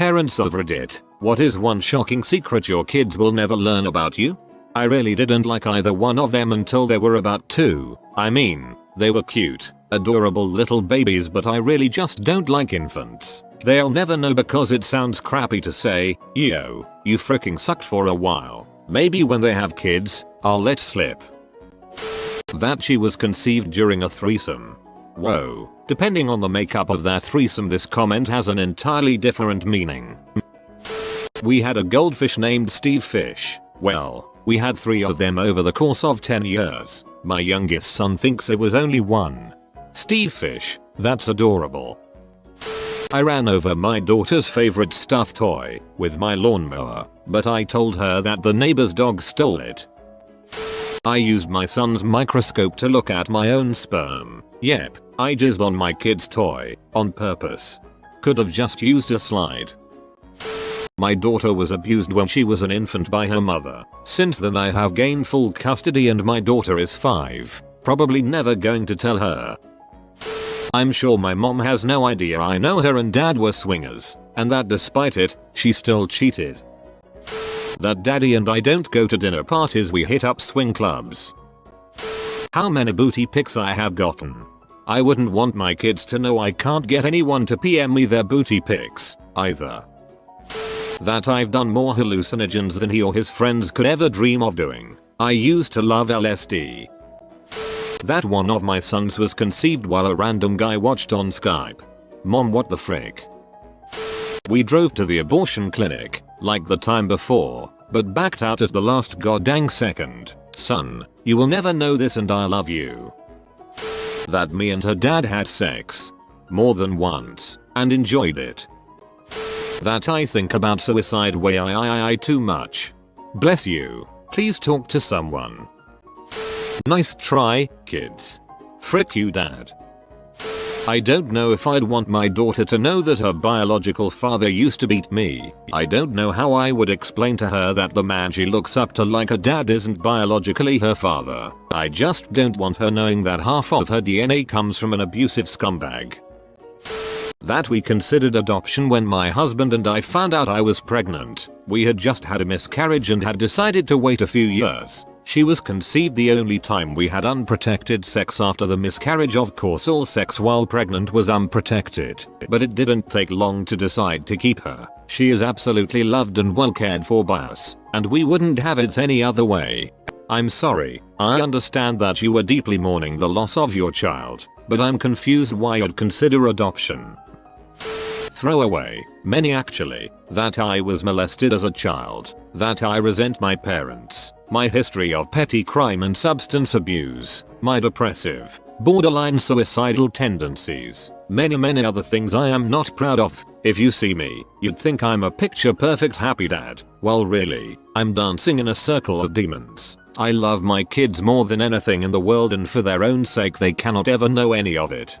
Parents of Reddit, what is one shocking secret your kids will never learn about you? I really didn't like either one of them until they were about 2. I mean, they were cute, adorable little babies, but I really just don't like infants. They'll never know because it sounds crappy to say, yo, you freaking sucked for a while. Maybe when they have kids, I'll let slip. That she was conceived during a threesome. Whoa, depending on the makeup of that threesome, this comment has an entirely different meaning. We had a goldfish named Steve Fish. Well, we had 3 of them over the course of 10 years. My youngest son thinks it was only 1. Steve Fish, that's adorable. I ran over my daughter's favorite stuffed toy with my lawnmower, but I told her that the neighbor's dog stole it. I used my son's microscope to look at my own sperm. Yep, I jizzed on my kid's toy, on purpose. Could have just used a slide. My daughter was abused when she was an infant by her mother. Since then I have gained full custody and my daughter is 5. Probably never going to tell her. I'm sure my mom has no idea I know her and dad were swingers, and that despite it, she still cheated. That daddy and I don't go to dinner parties, we hit up swing clubs. How many booty pics I have gotten. I wouldn't want my kids to know I can't get anyone to PM me their booty pics, either. That I've done more hallucinogens than he or his friends could ever dream of doing. I used to love LSD. That one of my sons was conceived while a random guy watched on Skype. Mom, what the frick? We drove to the abortion clinic, like the time before, but backed out at the last goddamn second. Son, you will never know this and I love you. That me and her dad had sex. More than once, and enjoyed it. That I think about suicide way too much. Bless you, please talk to someone. Nice try, kids. Frick you, dad. I don't know if I'd want my daughter to know that her biological father used to beat me. I don't know how I would explain to her that the man she looks up to like a dad isn't biologically her father. I just don't want her knowing that half of her DNA comes from an abusive scumbag. That we considered adoption when my husband and I found out I was pregnant. We had just had a miscarriage and had decided to wait a few years. She was conceived the only time we had unprotected sex after the miscarriage. Of course, all sex while pregnant was unprotected, but it didn't take long to decide to keep her. She is absolutely loved and well cared for by us, and we wouldn't have it any other way. I'm sorry, I understand that you were deeply mourning the loss of your child, but I'm confused why you'd consider adoption. Throwaway, many actually. That I was molested as a child. That I resent my parents. My history of petty crime and substance abuse. My depressive, borderline suicidal tendencies. Many other things I am not proud of. If you see me, you'd think I'm a picture perfect happy dad. Well really, I'm dancing in a circle of demons. I love my kids more than anything in the world, and for their own sake they cannot ever know any of it.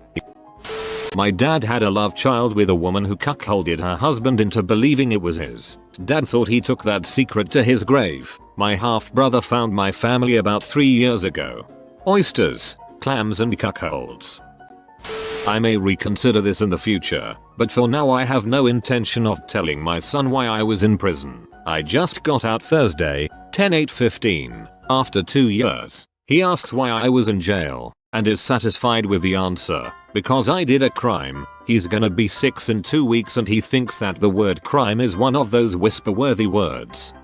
My dad had a love child with a woman who cuckolded her husband into believing it was his. Dad thought he took that secret to his grave. My half-brother found my family about 3 years ago. Oysters, clams and cuckolds. I may reconsider this in the future, but for now I have no intention of telling my son why I was in prison. I just got out Thursday, 10/8/15, after 2 years. He asks why I was in jail, and is satisfied with the answer. Because I did a crime. He's gonna be 6 in 2 weeks and he thinks that the word crime is one of those whisper-worthy words.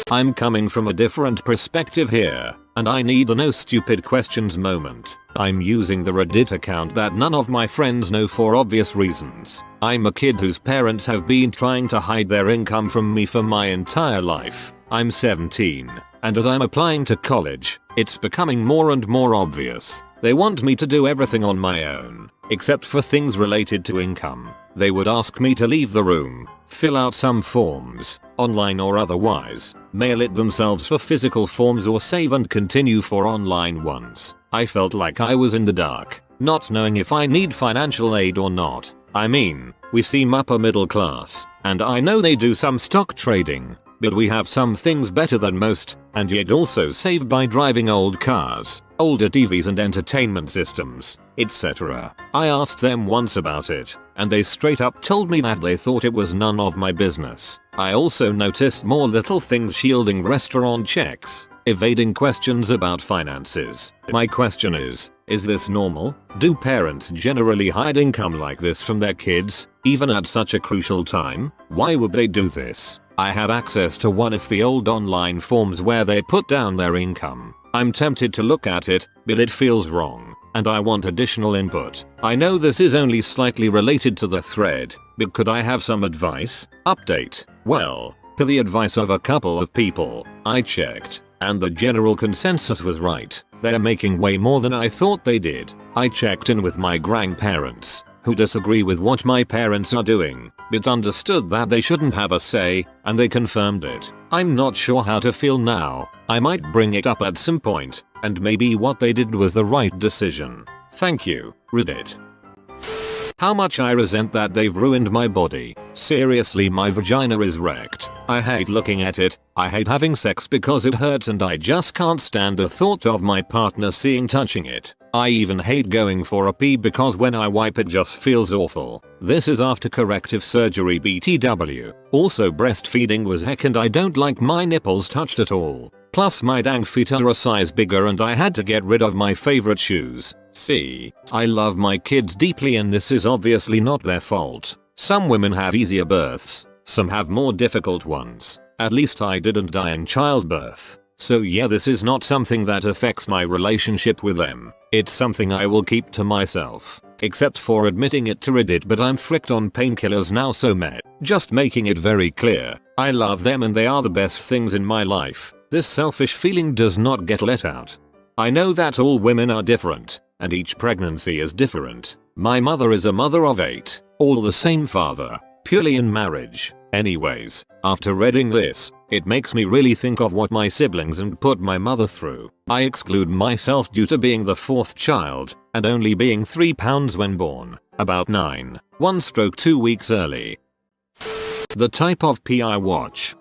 I'm coming from a different perspective here, and I need a no stupid questions moment. I'm using the Reddit account that none of my friends know for obvious reasons. I'm a kid whose parents have been trying to hide their income from me for my entire life. I'm 17, and as I'm applying to college, it's becoming more and more obvious. They want me to do everything on my own, except for things related to income. They would ask me to leave the room, fill out some forms, online or otherwise, mail it themselves for physical forms, or save and continue for online ones. I felt like I was in the dark, not knowing if I need financial aid or not. I mean, we seem upper middle class, and I know they do some stock trading, but we have some things better than most, and yet also save by driving old cars. older TVs and entertainment systems, etc. I asked them once about it, and they straight up told me that they thought it was none of my business. I also noticed more little things: shielding restaurant checks, evading questions about finances. My question is this normal? Do parents generally hide income like this from their kids, even at such a crucial time? Why would they do this? I have access to one of the old online forms where they put down their income. I'm tempted to look at it, but it feels wrong, and I want additional input. I know this is only slightly related to the thread, but could I have some advice? Update. Well, per the advice of a couple of people, I checked, and the general consensus was right. They're making way more than I thought they did. I checked in with my grandparents, who disagree with what my parents are doing, but understood that they shouldn't have a say, and they confirmed it. I'm not sure how to feel now. I might bring it up at some point, and maybe what they did was the right decision. Thank you, Reddit. How much I resent that they've ruined my body. Seriously, my vagina is wrecked. I hate looking at it. I hate having sex because it hurts, and I just can't stand the thought of my partner touching it. I even hate going for a pee because when I wipe it just feels awful. This is after corrective surgery BTW. Also, breastfeeding was heck, and I don't like my nipples touched at all. Plus my dang feet are a size bigger, and I had to get rid of my favorite shoes. See, I love my kids deeply, and this is obviously not their fault. Some women have easier births, some have more difficult ones. At least I didn't die in childbirth. So yeah, this is not something that affects my relationship with them. It's something I will keep to myself. Except for admitting it to Reddit, but I'm fricked on painkillers now, so meh. Just making it very clear. I love them and they are the best things in my life. This selfish feeling does not get let out. I know that all women are different, and each pregnancy is different. My mother is a mother of 8, all the same father, purely in marriage. Anyways, after reading this, it makes me really think of what my siblings and put my mother through. I exclude myself due to being the 4th child, and only being 3 pounds when born, about 9, 1/2 weeks early. The type of pee I watch.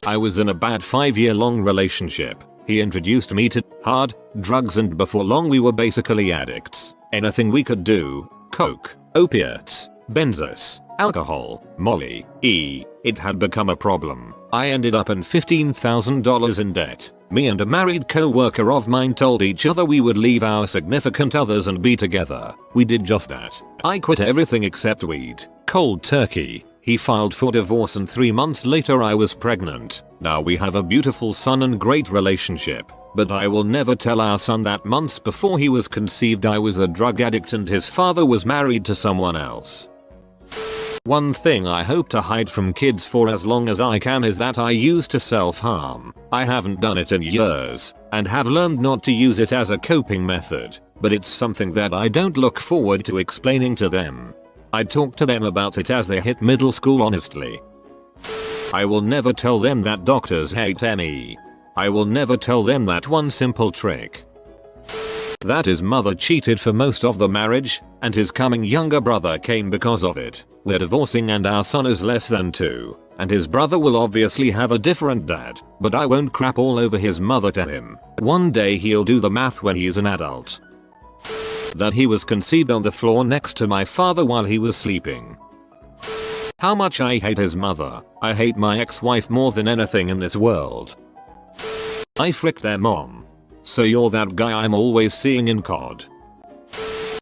I was in a bad 5-year-long relationship. He introduced me to hard drugs, and before long we were basically addicts. Anything we could do, coke, opiates, benzos, alcohol, Molly, it had become a problem. I ended up in $15,000 in debt. Me and a married co-worker of mine told each other we would leave our significant others and be together. We did just that. I quit everything except weed. Cold turkey. He filed for divorce, and 3 months later I was pregnant. Now we have a beautiful son and great relationship. But I will never tell our son that months before he was conceived I was a drug addict and his father was married to someone else. One thing I hope to hide from kids for as long as I can is that I used to self-harm. I haven't done it in years, and have learned not to use it as a coping method, but it's something that I don't look forward to explaining to them. I talk to them about it as they hit middle school honestly. I will never tell them that doctors hate me. I will never tell them that one simple trick. That his mother cheated for most of the marriage, and his coming younger brother came because of it. We're divorcing and our son is less than 2, and his brother will obviously have a different dad, but I won't crap all over his mother to him. One day he'll do the math when he's an adult. That he was conceived on the floor next to my father while he was sleeping. How much I hate his mother. I hate my ex-wife more than anything in this world. I fricked their mom. So you're that guy I'm always seeing in COD.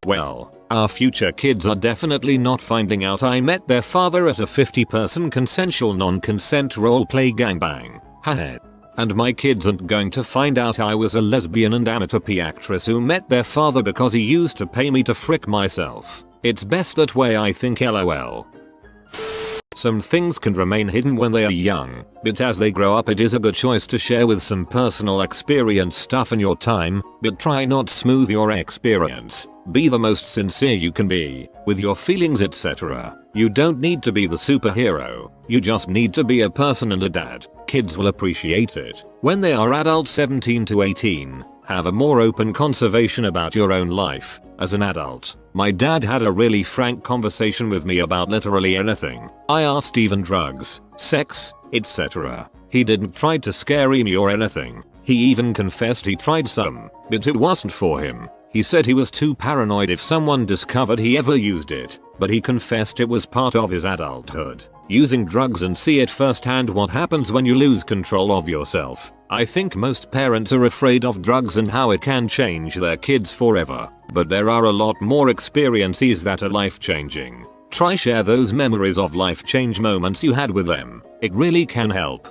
Well, our future kids are definitely not finding out I met their father at a 50-person consensual non-consent roleplay gangbang. Haha. And my kids aren't going to find out I was a lesbian and amateur P actress who met their father because he used to pay me to frick myself. It's best that way, I think, lol. Some things can remain hidden when they are young, but as they grow up it is a good choice to share with some personal experience stuff in your time, but try not smooth your experience. Be the most sincere you can be, with your feelings, etc. You don't need to be the superhero, you just need to be a person and a dad. Kids will appreciate it. When they are adults 17 to 18, have a more open conversation about your own life. As an adult, my dad had a really frank conversation with me about literally anything. I asked, even drugs, sex, etc. He didn't try to scare me or anything. He even confessed he tried some, but it wasn't for him. He said he was too paranoid if someone discovered he ever used it, but he confessed it was part of his adulthood. Using drugs and see it firsthand what happens when you lose control of yourself. I think most parents are afraid of drugs and how it can change their kids forever, but there are a lot more experiences that are life-changing. Try share those memories of life-change moments you had with them. It really can help.